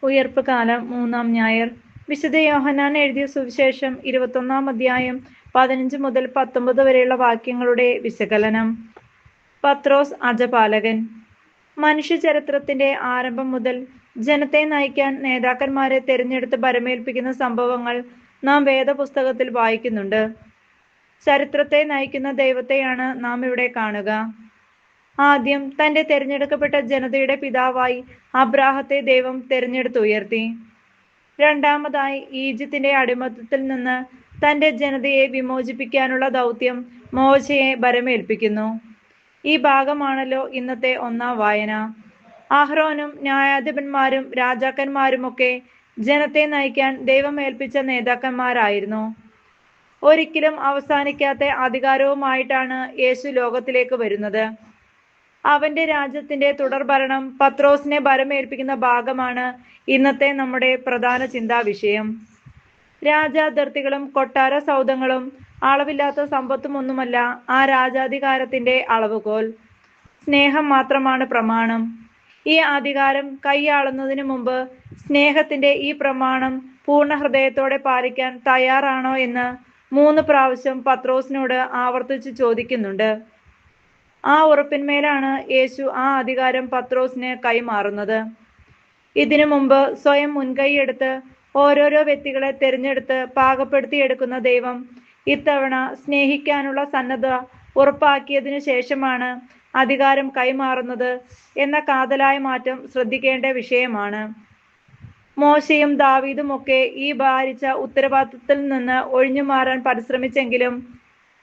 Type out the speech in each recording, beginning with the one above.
ഉയർപ്പ് കാലം 3-ാം ഞായർ. വിശുദ്ധ യോഹന്നാൻ എഴുതിയ സുവിശേഷം 21-ാം അധ്യായം 15 മുതൽ 19 വരെയുള്ള വാക്യങ്ങളുടെ വിശകലനം. പത്രോസ് അജപാലകൻ. മനുഷ്യചരിത്രത്തിന്റെ ആരംഭം മുതൽ ജനത്തെ നയിക്കാൻ നേതാക്കന്മാരെ തെരഞ്ഞെടുത്ത് ഭരമേൽപ്പിക്കുന്ന സംഭവങ്ങൾ നാം വേദപുസ്തകത്തിൽ വായിക്കുന്നുണ്ട്. ചരിത്രത്തെ നയിക്കുന്ന ദൈവത്തെയാണ് നാം ഇവിടെ കാണുക. ആദ്യം തന്റെ തെരഞ്ഞെടുക്കപ്പെട്ട ജനതയുടെ പിതാവായി അബ്രാഹത്തെ ദൈവം തെരഞ്ഞെടുത്തുയർത്തി. രണ്ടാമതായി ഈജിപ്തിന്റെ അടിമത്തത്തിൽ നിന്ന് തന്റെ ജനതയെ വിമോചിപ്പിക്കാനുള്ള ദൗത്യം മോശയെ ഭരമേൽപ്പിക്കുന്നു. ഈ ഭാഗമാണല്ലോ ഇന്നത്തെ 1-ാം വായന. അഹ്റോനും ന്യായാധിപന്മാരും രാജാക്കന്മാരുമൊക്കെ ജനത്തെ നയിക്കാൻ ദൈവം ഏൽപ്പിച്ച നേതാക്കന്മാരായിരുന്നു. ഒരിക്കലും അവസാനിക്കാത്ത അധികാരവുമായിട്ടാണ് യേശു ലോകത്തിലേക്ക് വരുന്നത്. അവന്റെ രാജ്യത്തിന്റെ തുടർഭരണം പത്രോസിനെ ഭരമേൽപ്പിക്കുന്ന ഭാഗമാണ് ഇന്നത്തെ നമ്മുടെ പ്രധാന ചിന്താവിഷയം. രാജാതിർത്തികളും കൊട്ടാര സൗധങ്ങളും അളവില്ലാത്ത സമ്പത്തുമൊന്നുമല്ല ആ രാജാധികാരത്തിന്റെ അളവുകോൽ. സ്നേഹം മാത്രമാണ് പ്രമാണം. ഈ അധികാരം കൈയാളുന്നതിനു മുമ്പ് സ്നേഹത്തിന്റെ ഈ പ്രമാണം പൂർണ്ണ ഹൃദയത്തോടെ പാലിക്കാൻ തയ്യാറാണോ എന്ന് 3 പ്രാവശ്യം പത്രോസിനോട് ആവർത്തിച്ച് ചോദിക്കുന്നുണ്ട്. ആ ഉറപ്പിന്മേലാണ് യേശു ആ അധികാരം പത്രോസിന് കൈമാറുന്നത്. ഇതിനു മുമ്പ് സ്വയം മുൻകൈയെടുത്ത് ഓരോരോ വ്യക്തികളെ തിരഞ്ഞെടുത്ത് പാകപ്പെടുത്തിയെടുക്കുന്ന ദൈവം ഇത്തവണ സ്നേഹിക്കാനുള്ള സന്നദ്ധത ഉറപ്പാക്കിയതിനു ശേഷമാണ് അധികാരം കൈമാറുന്നത് എന്ന കാതലായ മാറ്റം ശ്രദ്ധിക്കേണ്ട വിഷയമാണ്. മോശയും ദാവീദുമൊക്കെ ഈ ഭാരിച്ച ഉത്തരവാദിത്തത്തിൽ നിന്ന് ഒഴിഞ്ഞുമാറാൻ പരിശ്രമിച്ചെങ്കിലും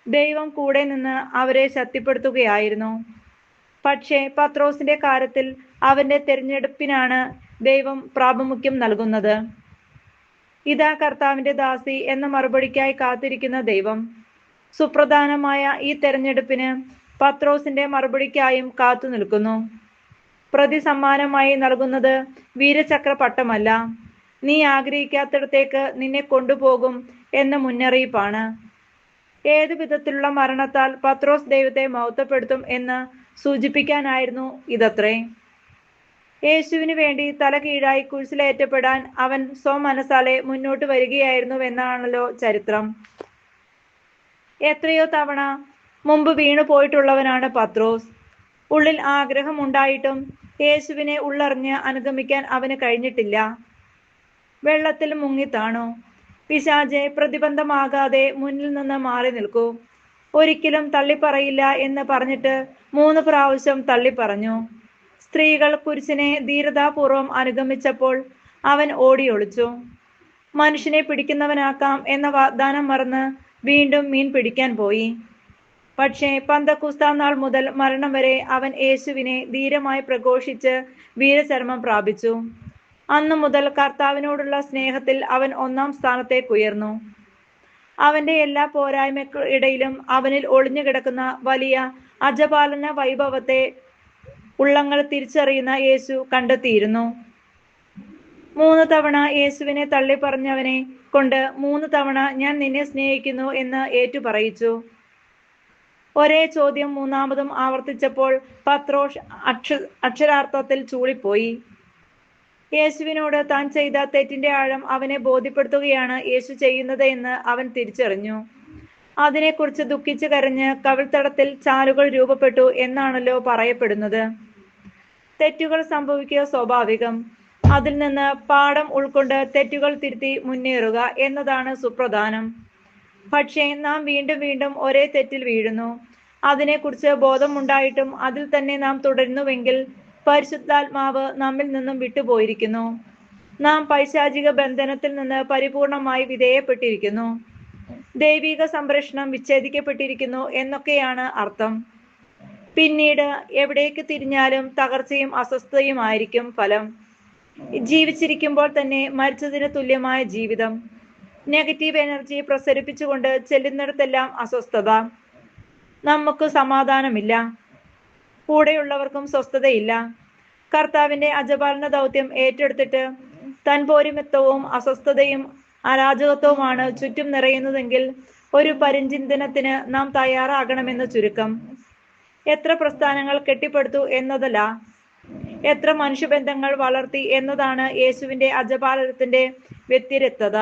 ദൈവം കൂടെ നിന്ന് അവരെ ശക്തിപ്പെടുത്തുകയായിരുന്നു. പക്ഷേ പത്രോസിന്റെ കാര്യത്തിൽ അവന്റെ തിരഞ്ഞെടുപ്പിനാണ് ദൈവം പ്രാമുഖ്യം നൽകുന്നത്. ഇതാ കർത്താവിന്റെ ദാസി എന്ന മറുപടിക്കായി കാത്തിരിക്കുന്ന ദൈവം. സുപ്രധാനമായ ഈ തെരഞ്ഞെടുപ്പിന് പത്രോസിന്റെ മറുപടിക്കായും കാത്തു നിൽക്കുന്നു. പ്രതിസമ്മാനമായി നൽകുന്നത് വീരചക്ര പട്ടമല്ല, നീ ആഗ്രഹിക്കാത്തിടത്തേക്ക് നിന്നെ കൊണ്ടുപോകും എന്ന മുന്നറിയിപ്പാണ്. ഏതു വിധത്തിലുള്ള മരണത്താൽ പത്രോസ് ദൈവത്തെ മഹത്വപ്പെടുത്തും എന്ന് സൂചിപ്പിക്കാനായിരുന്നു ഇതത്രേ. യേശുവിന് വേണ്ടി തല കീഴായി കുരിശിലേറ്റപ്പെടാൻ അവൻ സ്വമനസാലെ മുന്നോട്ട് വരികയായിരുന്നുവെന്നാണല്ലോ ചരിത്രം. എത്രയോ തവണ മുമ്പ് വീണു പോയിട്ടുള്ളവനാണ് പത്രോസ്. ഉള്ളിൽ ആഗ്രഹമുണ്ടായിട്ടും യേശുവിനെ ഉള്ളറിഞ്ഞ് അനുഗമിക്കാൻ അവന് കഴിഞ്ഞിട്ടില്ല. വെള്ളത്തിൽ മുങ്ങിത്താണു. പിശാചേ, പ്രതിബന്ധമാകാതെ മുന്നിൽ നിന്ന് മാറി നിൽക്കൂ, ഒരിക്കലും തള്ളിപ്പറയില്ല എന്ന് പറഞ്ഞിട്ട് 3 പ്രാവശ്യം തള്ളിപ്പറഞ്ഞു. സ്ത്രീകൾ കുരിശിനെ ധീരതാപൂർവം അനുഗമിച്ചപ്പോൾ അവൻ ഓടിയൊളിച്ചു. മനുഷ്യനെ പിടിക്കുന്നവനാക്കാം എന്ന വാഗ്ദാനം മറന്ന് വീണ്ടും മീൻ പിടിക്കാൻ പോയി. പക്ഷേ പന്തക്കുസ്താ നാൾ മുതൽ മരണം വരെ അവൻ യേശുവിനെ ധീരമായി പ്രഘോഷിച്ച് വീരചരമം പ്രാപിച്ചു. അന്നു മുതൽ കർത്താവിനോടുള്ള സ്നേഹത്തിൽ അവൻ 1-ാം സ്ഥാനത്തേക്കുയർന്നു. അവന്റെ എല്ലാ പോരായ്മയ്ക്കിടയിലും അവനിൽ ഒളിഞ്ഞു കിടക്കുന്ന വലിയ അജപാലന വൈഭവത്തെ ഉള്ളങ്ങൾ തിരിച്ചറിയുന്ന യേശു കണ്ടെത്തിയിരുന്നു. 3 തവണ യേശുവിനെ തള്ളിപ്പറഞ്ഞവനെ കൊണ്ട് 3 തവണ ഞാൻ നിന്നെ സ്നേഹിക്കുന്നു എന്ന് ഏറ്റുപറയിച്ചു. ഒരേ ചോദ്യം 3-മതും ആവർത്തിച്ചപ്പോൾ പത്രോസ് അക്ഷരാർത്ഥത്തിൽ ചൂളിപ്പോയി. യേശുവിനോട് താൻ ചെയ്ത തെറ്റിന്റെ ആഴം അവനെ ബോധ്യപ്പെടുത്തുകയാണ് യേശു ചെയ്യുന്നത് എന്ന് അവൻ തിരിച്ചറിഞ്ഞു. അതിനെക്കുറിച്ച് ദുഃഖിച്ചു കരഞ്ഞ് കവിൾത്തടത്തിൽ ചാലുകൾ രൂപപ്പെട്ടു എന്നാണല്ലോ പറയപ്പെടുന്നത്. തെറ്റുകൾ സംഭവിക്കുക സ്വാഭാവികം. അതിൽ നിന്ന് പാഠം ഉൾക്കൊണ്ട് തെറ്റുകൾ തിരുത്തി മുന്നേറുക എന്നതാണ് സുപ്രധാനം. പക്ഷേ നാം വീണ്ടും വീണ്ടും ഒരേ തെറ്റിൽ വീഴുന്നു. അതിനെക്കുറിച്ച് ബോധമുണ്ടായിട്ടും അതിൽ തന്നെ നാം തുടരുന്നുവെങ്കിൽ പരിശുദ്ധാത്മാവ് നമ്മിൽ നിന്നും വിട്ടുപോയിരിക്കുന്നു. നാം പൈശാചിക ബന്ധനത്തിൽ നിന്ന് പരിപൂർണമായി വിധേയപ്പെട്ടിരിക്കുന്നു. ദൈവിക സംരക്ഷണം വിച്ഛേദിക്കപ്പെട്ടിരിക്കുന്നു എന്നൊക്കെയാണ് അർത്ഥം. പിന്നീട് എവിടേക്ക് തിരിഞ്ഞാലും തകർച്ചയും അസ്വസ്ഥതയുമായിരിക്കും ഫലം. ജീവിച്ചിരിക്കുമ്പോൾ തന്നെ മരിച്ചതിന് തുല്യമായ ജീവിതം. നെഗറ്റീവ് എനർജി പ്രസരിപ്പിച്ചുകൊണ്ട് ചെല്ലുന്നിടത്തെല്ലാം അസ്വസ്ഥത. നമുക്ക് സമാധാനമില്ല, കൂടെയുള്ളവർക്കും സ്വസ്ഥതയില്ല. കർത്താവിന്റെ അജപാലന ദൗത്യം ഏറ്റെടുത്തിട്ട് തൻപോരിമത്വവും അസ്വസ്ഥതയും അരാജകത്വവുമാണ് ചുറ്റും നിറയുന്നതെങ്കിൽ ഒരു പരിചിന്തനത്തിന് നാം തയ്യാറാകണമെന്ന് ചുരുക്കം. എത്ര പ്രസ്ഥാനങ്ങൾ കെട്ടിപ്പടുത്തു എന്നതല്ല, എത്ര മനുഷ്യബന്ധങ്ങൾ വളർത്തി എന്നതാണ് യേശുവിന്റെ അജപാലനത്തിന്റെ വ്യതിരിക്തത.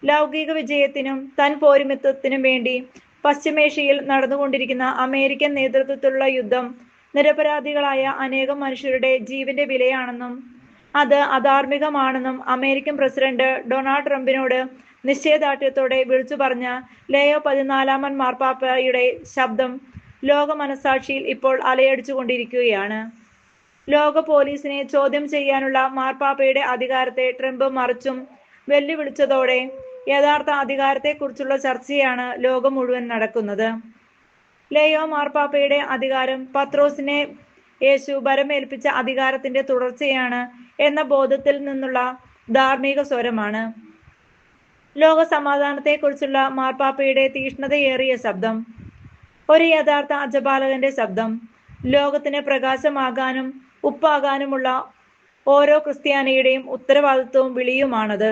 ലൗകിക വിജയത്തിനും തൻ പോരിമിത്വത്തിനും വേണ്ടി പശ്ചിമേഷ്യയിൽ നടന്നുകൊണ്ടിരിക്കുന്ന അമേരിക്കൻ നേതൃത്വത്തിലുള്ള യുദ്ധം നിരപരാധികളായ അനേകം മനുഷ്യരുടെ ജീവന്റെ വിലയാണെന്നും അത് അധാർമികമാണെന്നും അമേരിക്കൻ പ്രസിഡന്റ് ഡൊണാൾഡ് ട്രംപിനോട് നിശ്ചയദാർഢ്യത്തോടെ വിളിച്ചു പറഞ്ഞ ലേയോ 14 മാർപ്പാപ്പയുടെ ശബ്ദം ലോക മനസാക്ഷിയിൽ ഇപ്പോൾ അലയടിച്ചുകൊണ്ടിരിക്കുകയാണ്. ലോക പോലീസിനെ ചോദ്യം ചെയ്യാനുള്ള മാർപ്പാപ്പയുടെ അധികാരത്തെ ട്രംപ് മറിച്ചും വെല്ലുവിളിച്ചതോടെ യഥാർത്ഥ അധികാരത്തെക്കുറിച്ചുള്ള ചർച്ചയാണ് ലോകം മുഴുവൻ നടക്കുന്നത്. ലേയോ മാർപ്പാപ്പയുടെ അധികാരം പത്രോസിനെ യേശു ഭരമേൽപ്പിച്ച അധികാരത്തിന്റെ തുടർച്ചയാണ് എന്ന ബോധത്തിൽ നിന്നുള്ള ധാർമ്മിക സ്വരമാണ്. ലോക സമാധാനത്തെക്കുറിച്ചുള്ള മാർപ്പാപ്പയുടെ തീഷ്ണതയേറിയ ശബ്ദം, ഒരു യഥാർത്ഥ അജപാലകന്റെ ശബ്ദം, ലോകത്തിന് പ്രകാശമാകാനും ഉപ്പാകാനുമുള്ള ഓരോ ക്രിസ്ത്യാനിയുടെയും ഉത്തരവാദിത്വവും വിളിയുമാണത്.